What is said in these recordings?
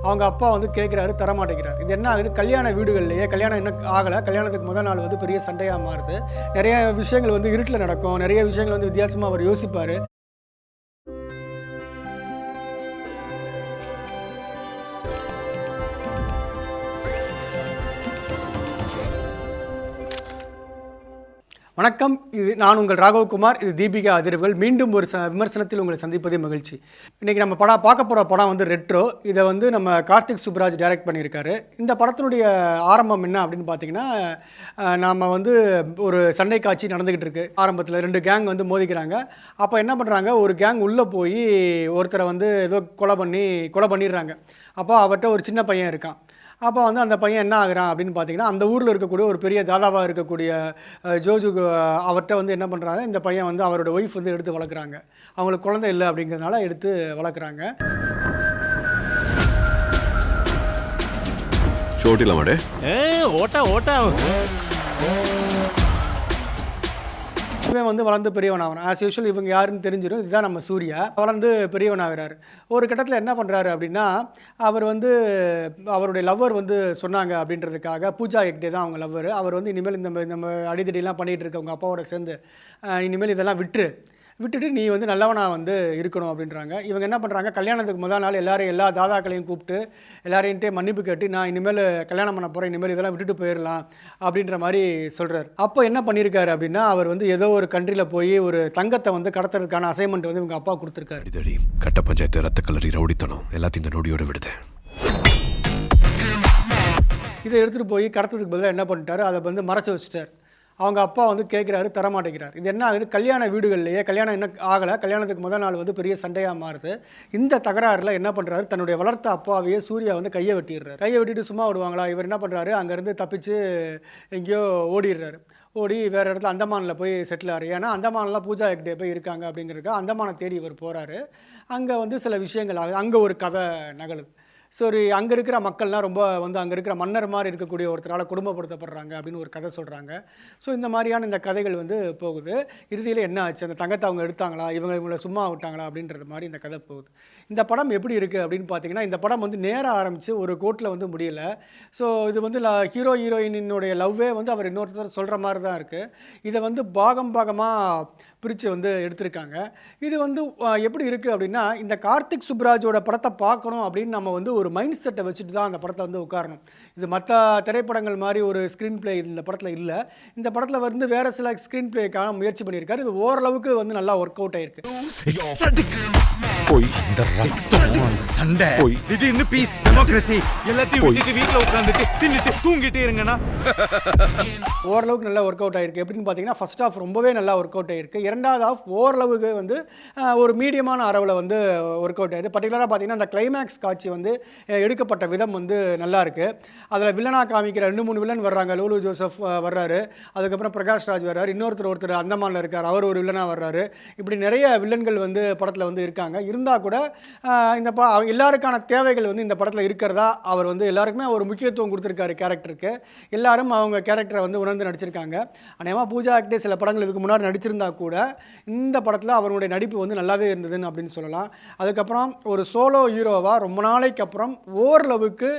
அவங்க அப்பா வந்து கேட்குறாரு, தரமாட்டேங்கிறார். இது என்ன ஆகுது, கல்யாண வீடுகள்லேயே கல்யாணம் இன்னும் ஆகலை, கல்யாணத்துக்கு முதல் நாள் வந்து பெரிய சண்டையாக மாறுது. நிறைய விஷயங்கள் வந்து இருட்டில் நடக்கும், நிறைய விஷயங்கள் வந்து வித்தியாசமாக அவர் யோசிப்பார். வணக்கம். இது நான் உங்கள் ராகவகுமார். இது தீபிகா அதிர்வுகள். மீண்டும் ஒரு விமர்சனத்தில் உங்களை சந்திப்பதே மகிழ்ச்சி. இன்றைக்கி நம்ம பார்க்க போகிற படம் வந்து ரெட்ரோ. இதை வந்து நம்ம கார்த்திக் சுப்ராஜ் டைரக்ட் பண்ணியிருக்காரு. இந்த படத்தினுடைய ஆரம்பம் என்ன அப்படின்னு பார்த்தீங்கன்னா, நம்ம வந்து ஒரு சண்டை காட்சி நடந்துக்கிட்டு இருக்கு. ஆரம்பத்தில் 2 கேங் வந்து மோதிக்கிறாங்க. அப்போ என்ன பண்ணுறாங்க, ஒரு கேங் உள்ளே போய் ஒருத்தரை வந்து ஏதோ கொலை பண்ணிடுறாங்க. அப்போ அவர்கிட்ட ஒரு சின்ன பையன் இருக்கான். அப்போ வந்து அந்த பையன் என்ன ஆகுறான் அப்படின்னு பார்த்தீங்கன்னா, அந்த ஊரில் இருக்கக்கூடிய ஒரு பெரிய தாதாவாக இருக்கக்கூடிய ஜோஜு அவர்கிட்ட வந்து என்ன பண்ணுறாங்க, இந்த பையன் வந்து அவரோட ஒய்ஃப் வந்து எடுத்து வளர்க்குறாங்க. அவங்களுக்கு குழந்தை இல்லை அப்படிங்கிறதுனால எடுத்து வளர்க்குறாங்க. இவன் வந்து வளர்ந்து பெரியவன் ஆகிறான். ஆஸ் யூஷுவல் இவங்க யாருன்னு தெரிஞ்சிடும். இதுதான் நம்ம சூர்யா. வளர்ந்து பெரியவன் ஆகிறாரு. ஒரு கட்டத்தில் என்ன பண்ணுறாரு அப்படின்னா, அவர் வந்து அவருடைய லவ்வர் வந்து சொன்னாங்க அப்படின்றதுக்காக, பூஜா ஹெக்டே தான் அவங்க லவ்வர். அவர் வந்து இனிமேல் நம்ம அடிதடிலாம் பண்ணிகிட்டு இருக்க உங்கள் அப்பாவோட சேர்ந்து இனிமேல் இதெல்லாம் விட்டுட்டு நீ வந்து நல்லவனா வந்து இருக்கணும் அப்படின்றாங்க. இவங்க என்ன பண்ணுறாங்க, கல்யாணத்துக்கு முதல் நாள் எல்லா தாதாக்களையும் கூப்பிட்டு எல்லாரையும்ட்டே மன்னிப்பு கேட்டு, நான் இனிமேல் கல்யாணம் பண்ண போகிறேன், இனிமேல் இதெல்லாம் விட்டுட்டு போயிடலாம் அப்படின்ற மாதிரி சொல்கிறார். அப்போ என்ன பண்ணியிருக்காரு அப்படின்னா, அவர் வந்து ஏதோ ஒரு கண்ட்ரியில் போய் ஒரு தங்கத்தை வந்து கடத்துறதுக்கான அசைன்மெண்ட் வந்து இவங்க அப்பா கொடுத்துருக்காரு. இதடி கட்ட பஞ்சாயத்து, ரத்த கலரி, ரவுடித்தனம் எல்லாத்தையும் இந்த நொடியோட விடுது. இதை எடுத்துகிட்டு போய் கடத்துறதுக்கு பதிலாக என்ன பண்ணிட்டாரு, அதை வந்து மறைச்சி வச்சுட்டார். அவங்க அப்பா வந்து கேட்குறாரு, தரமாட்டேங்கிறார். இது என்ன ஆகுது, கல்யாண வீடுகள்லேயே கல்யாணம் இன்னும் ஆகலை, கல்யாணத்துக்கு முதல் நாள் வந்து பெரிய சண்டையாக மாறுது. இந்த தகராறில் என்ன பண்ணுறாரு, தன்னுடைய வளர்த்த அப்பாவையே சூர்யா வந்து கையை வெட்டிட்டு சும்மா விடுவாங்களா, இவர் என்ன பண்ணுறாரு, அங்கேருந்து தப்பிச்சு எங்கேயோ ஓடி வேறு இடத்துல அந்தமானில் போய் செட்டில் ஆகிறார். ஏன்னா அந்தமானில் பூஜா ஹெக்டே போய் இருக்காங்க அப்படிங்கிறதுக்கு அந்தமானை தேடி இவர் போகிறாரு. அங்கே வந்து சில விஷயங்கள் ஆகுது. அங்கே ஒரு கதை நகலுது. சரி, அங்கே இருக்கிற மக்கள்லாம் ரொம்ப வந்து அங்கே இருக்கிற மன்னர் மாதிரி இருக்கக்கூடிய ஒருத்தரால் குடும்பப்படுத்தப்படுறாங்க அப்படின்னு ஒரு கதை சொல்கிறாங்க. ஸோ இந்த மாதிரியான இந்த கதைகள் வந்து போகுது. இறுதியில் என்ன ஆச்சு, அந்த தங்கத்தை அவங்க எடுத்தாங்களா, இவங்களை சும்மா விட்டாங்களா அப்படின்றது மாதிரி இந்த கதை போகுது. இந்த படம் எப்படி இருக்குது அப்படின்னு பார்த்தீங்கன்னா, இந்த படம் வந்து நேராக ஆரம்பித்து ஒரு கோர்ட்டில் வந்து முடியலை. ஸோ இது வந்து ஹீரோயினுடைய லவ்வே வந்து அவர் இன்னொருத்தர் சொல்கிற மாதிரி தான் இருக்குது. இதை வந்து பாகமாக பிரித்து வந்து எடுத்திருக்காங்க. இது வந்து எப்படி இருக்குது அப்படின்னா, இந்த கார்த்திக் சுப்ராஜோட படத்தை பார்க்கணும் அப்படின்னு நம்ம வந்து ஒரு மைண்ட் செட்டை வச்சுட்டு தான் அந்த படத்தை வந்து உட்காரணும். இது மற்ற திரைப்படங்கள் மாதிரி ஒரு ஸ்க்ரீன் பிளே இந்த படத்தில் இல்லை. இந்த படத்தில் வந்து வேறு சில ஸ்க்ரீன் பிளேக்கான முயற்சி பண்ணியிருக்காரு. இது ஓரளவுக்கு வந்து நல்லா ஒர்க் அவுட் ஆயிருக்கு. ஓரளவுக்கு நல்லா ஒர்க் அவுட் ஆயிருக்கு. எப்படின்னு பார்த்தீங்கன்னா, ஃபர்ஸ்ட் ஹாஃப் ரொம்பவே நல்லா ஒர்க் அவுட் ஆயிருக்கு. இரண்டாவது ஹாஃப் ஓரளவுக்கு வந்து ஒரு மீடியமான அளவில் வந்து ஒர்க் அவுட் ஆயிருக்கு. பர்டிகுலராக பார்த்தீங்கன்னா, அந்த கிளைமேக்ஸ் காட்சி வந்து எடுக்கப்பட்ட விதம் வந்து நல்லா இருக்கு. அதில் வில்லனாக காமிக்கிற 2-3 வில்லன் வர்றாங்க. லூலு ஜோசப் வர்றாரு, அதுக்கப்புறம் பிரகாஷ் ராஜ் வர்றாரு, ஒருத்தர் அந்தமானில் இருக்கார், அவர் ஒரு வில்லனாக வர்றாரு. இப்படி நிறைய வில்லன்கள் வந்து படத்தில் வந்து இருக்காங்க. இருந்தால் கூட இந்த எல்லாருக்கான தேவைகள் வந்து இந்த படத்தில் இருக்கிறதா அவர் வந்து எல்லாருக்குமே ஒரு முக்கியத்துவம் கொடுத்துருக்காரு கேரக்டருக்கு. எல்லாரும் அவங்க கேரக்டரை வந்து உணர்ந்து நடிச்சிருக்காங்க. அநேகமாக பூஜா ஹெக்டே சில படங்கள் இதுக்கு முன்னாடி நடிச்சிருந்தா கூட இந்த படத்தில் அவருடைய நடிப்பு வந்து நல்லாவே இருந்ததுன்னு அப்படின்னு சொல்லலாம். அதுக்கப்புறம் ஒரு சோலோ ஹீரோவாக ரொம்ப நாளைக்கு அப்புறம் ஓரளவுக்கு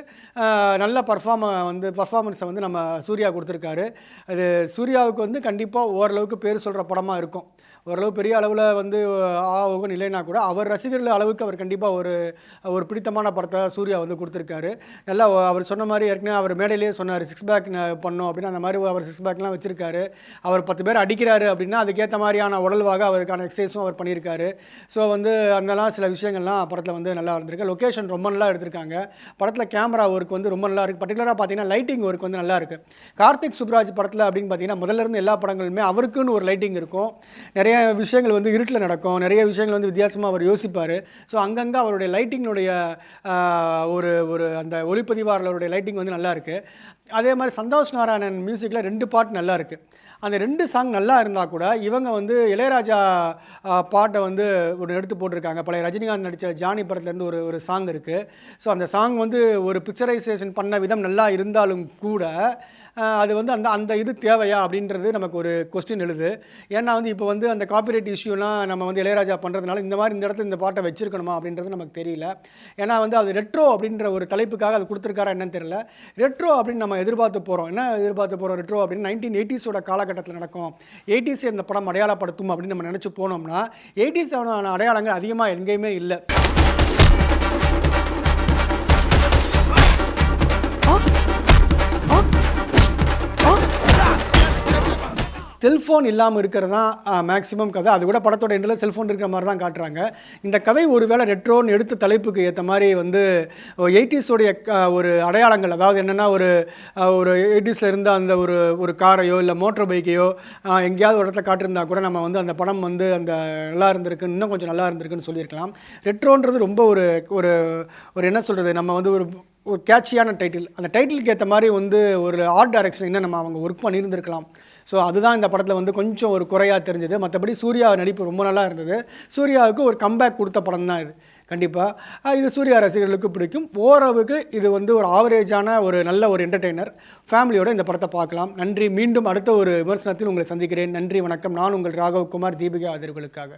நல்ல பர்ஃபார்மன்ஸை வந்து நம்ம சூர்யா கொடுத்துருக்காரு. அது சூர்யாவுக்கு வந்து கண்டிப்பாக ஓரளவுக்கு பேர் சொல்கிற படமாக இருக்கும். ஓரளவு பெரிய அளவில் வந்து ஆகும் இல்லைன்னா கூட அவர் ரசிகர்கள் அளவுக்கு அவர் கண்டிப்பாக ஒரு பிடித்தமான படத்தை சூர்யா வந்து கொடுத்துருக்காரு. நல்லா அவர் சொன்ன மாதிரி ஏற்கனவே அவர் மேடையிலேயே சொன்னார், 6 பேக் பண்ணோம் அப்படின்னு. அந்த மாதிரி அவர் 6 பேக்லாம் வச்சுருக்காரு. அவர் 10 பேர் அடிக்கிறாரு அப்படின்னா அதுக்கேற்ற மாதிரியான உடல்வாக அவருக்கான எக்ஸசைஸும் அவர் பண்ணியிருக்காரு. ஸோ வந்து அந்தலாம் சில விஷயங்கள்லாம் படத்தில் வந்து நல்லா இருந்திருக்கு. லொக்கேஷன் ரொம்ப நல்லா எடுத்திருக்காங்க. படத்தில் கேமரா ஒர்க் வந்து ரொம்ப நல்லா இருக்குது. பர்டிகுலராக பார்த்தீங்கன்னா லைட்டிங் ஒர்க் வந்து நல்லா இருக்குது. கார்த்திக் சுப்ராஜ் படத்தில் அப்படின்னு பார்த்தீங்கன்னா முதல்ல இருந்து எல்லா படங்களுமே அவருக்குன்னு ஒரு லைட்டிங் இருக்கும். நிறைய விஷயங்கள் வந்து இருட்டில் நடக்கும், நிறைய விஷயங்கள் வந்து வித்தியாசமாக அவர் யோசிப்பார். ஸோ அங்கங்கே அவருடைய லைட்டிங்கினுடைய ஒரு அந்த ஒளிப்பதிவாளருடைய லைட்டிங் வந்து நல்லா இருக்குது. அதே மாதிரி சந்தோஷ் நாராயணன் மியூசிக்கில் 2 பாட்டு நல்லா இருக்குது. அந்த 2 சாங் நல்லா இருந்தால் கூட இவங்க வந்து இளையராஜா பாட்டை வந்து ஒரு எடுத்து போட்டிருக்காங்க. பழைய ரஜினிகாந்த் நடித்த ஜானி படத்துலேருந்து ஒரு சாங் இருக்குது. ஸோ அந்த சாங் வந்து ஒரு பிக்சரைசேஷன் பண்ண விதம் நல்லா இருந்தாலும் கூட அது வந்து அந்த அந்த இது தேவையா அப்படின்றது நமக்கு ஒரு கொஸ்டின் எழுது. ஏன்னா வந்து இப்போ வந்து அந்த காப்பிரைட் இஷ்யூலாம் நம்ம வந்து இளையராஜா பண்ணுறதுனால இந்த மாதிரி இந்த இடத்துல இந்த பாட்டை வச்சிருக்கணுமா அப்படின்றது நமக்கு தெரியல. ஏன்னா வந்து அது ரெட்ரோ அப்படின்ற ஒரு தலைப்புக்காக அது கொடுத்துருக்காரா என்னன்னு தெரியல. ரெட்ரோ அப்படின்னு நம்ம எதிர்பார்த்து போகிறோம். என்ன எதிர்பார்த்து போகிறோம் ரெட்ரோ அப்படின்னு 1980s காலகட்டத்தில் நடக்கும். 80s இந்த படம் அடையாளப்படுத்தும் அப்படின்னு நம்ம நினச்சி போனோம்னா 80s அடையாளங்கள் அதிகமாக எங்கேயுமே இல்லை. செல்ஃபோன் இல்லாமல் இருக்கிறது தான் மேக்ஸிமம் கதை. அது கூட படத்தோட எண்டில் செல்ஃபோன் இருக்கிற மாதிரி தான் காட்டுறாங்க. இந்த கதை ஒருவேளை ரெட்ரோன்னு எடுத்த தலைப்புக்கு ஏற்ற மாதிரி வந்து 80s ஒரு அடையாளங்கள், அதாவது என்னென்னா ஒரு 80s இருந்த அந்த ஒரு காரையோ இல்லை மோட்டர் பைக்கையோ எங்கேயாவது ஒரு இடத்துல காட்டியிருந்தா கூட நம்ம வந்து அந்த படம் வந்து அந்த நல்லா இருந்திருக்கு, இன்னும் கொஞ்சம் நல்லா இருந்திருக்குன்னு சொல்லியிருக்கலாம். ரெட்ரோன்றது ரொம்ப ஒரு ஒரு என்ன சொல்கிறது, நம்ம வந்து ஒரு கேட்சியான டைட்டில். அந்த டைட்டிலுக்கு ஏற்ற மாதிரி வந்து ஒரு ஆர்ட் டைரக்ஷன் இன்னும் நம்ம அவங்க ஒர்க் பண்ணியிருந்திருக்கலாம். ஸோ அதுதான் இந்த படத்தில் வந்து கொஞ்சம் ஒரு குறையாக தெரிஞ்சது. மற்றபடி சூர்யா நடிப்பு ரொம்ப நல்லா இருந்தது. சூர்யாவுக்கு ஒரு கம்பேக் கொடுத்த படம் தான் இது. கண்டிப்பாக இது சூர்யா ரசிகர்களுக்கு பிடிக்கும். ஓரளவுக்கு இது வந்து ஒரு ஆவரேஜான ஒரு நல்ல ஒரு என்டர்டெய்னர். ஃபேமிலியோடு இந்த படத்தை பார்க்கலாம். நன்றி. மீண்டும் அடுத்த ஒரு விமர்சனத்தில் உங்களை சந்திக்கிறேன். நன்றி, வணக்கம். நான் உங்கள் ராகவ் குமார், தீபிகா அதிர்களுக்காக.